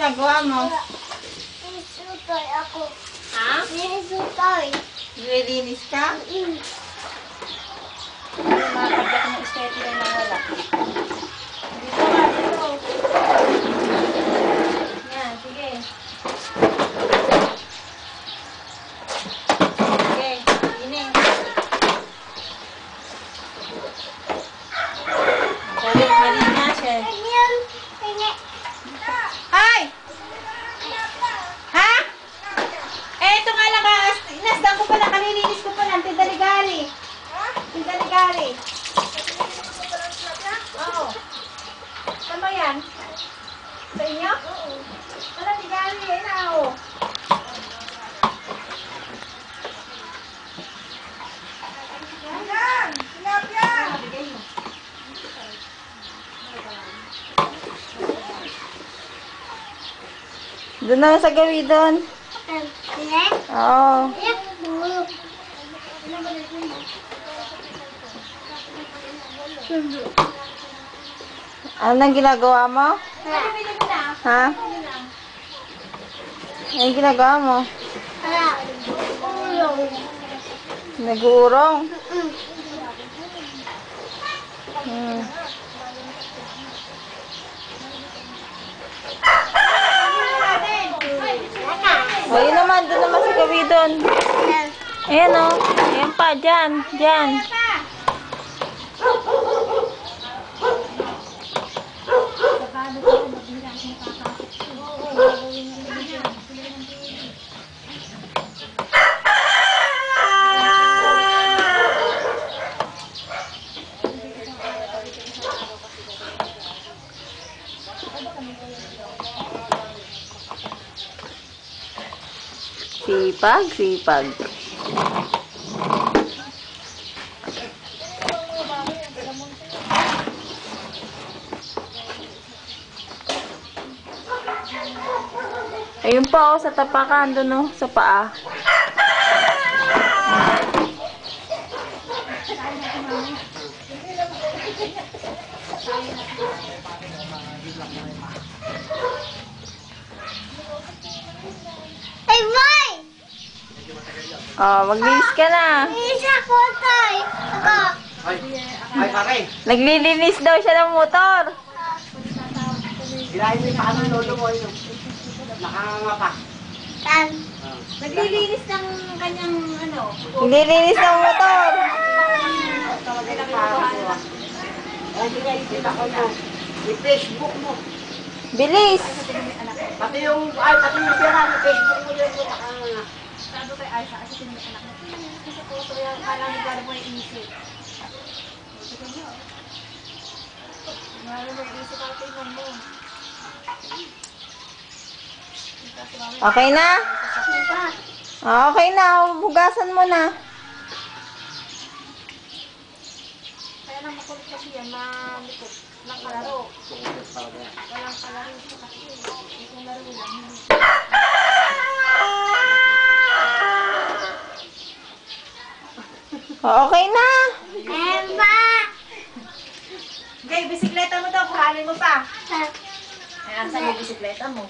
ginagawa mo? Nisutoy ako. Ha? Nisutoy. Nililinis ka? Mga kabyak ng estete na nawala. Dito nga, dito. Yan, sige. Sige, ini. Malinis eh. Ganyan. Ganyan. Hi! Ha? Eh, ito nga lang, inasdan ko pala, kalilinis ko pala, ang tindaligali. Tindaligali. Oo. Saan ba yan? Sa inyo? Oo. Wala, tigali, eh, na ako. Yan! Tilapia! Bigay mo. Doon na sa gawi doon. Ganyan. Oo. Anong ginagawa mo? Ha? Anong ginagawa mo? Nag-uurong? Hmm. O, yun naman. Doon naman sa gawi doon. Ayan o. Ayan pa. Diyan. Diyan. Sipag, sipag. Ayun pa oh, sa tapakan doon oh, sa paa. Ay, boy! Oh, maglinis ka na. Isa ko tayo. Ako. Ay, pare. Naglilinis daw siya ng motor. Gilahin mo yung paano lolo mo yun. Nakangapa. Tan. Naglilinis ng kanyang ano. Naglilinis ng motor. Ay, hindi nga ikita ko mo. I-Facebook mo. Bilis. Pati yung pera, i-Facebook mo yun. Sabi kay Aisha, kasi tinanong anak mo. Kasi po, so yan, kailangan nila mo yung isip. Sige niyo. Ngayon mo yung isip ako, tingnan mo. Okay na? Ah, okay na. Bugasan mo na. Kaya lang makulit kasi yan, malikot. Walang kalaro. Walang kalaro siya kasi. Itong laro lang. Okay na. Emma. Okay, bisikleta mo daw. Kuhanin mo pa. Ayan, saan yung bisikleta mo?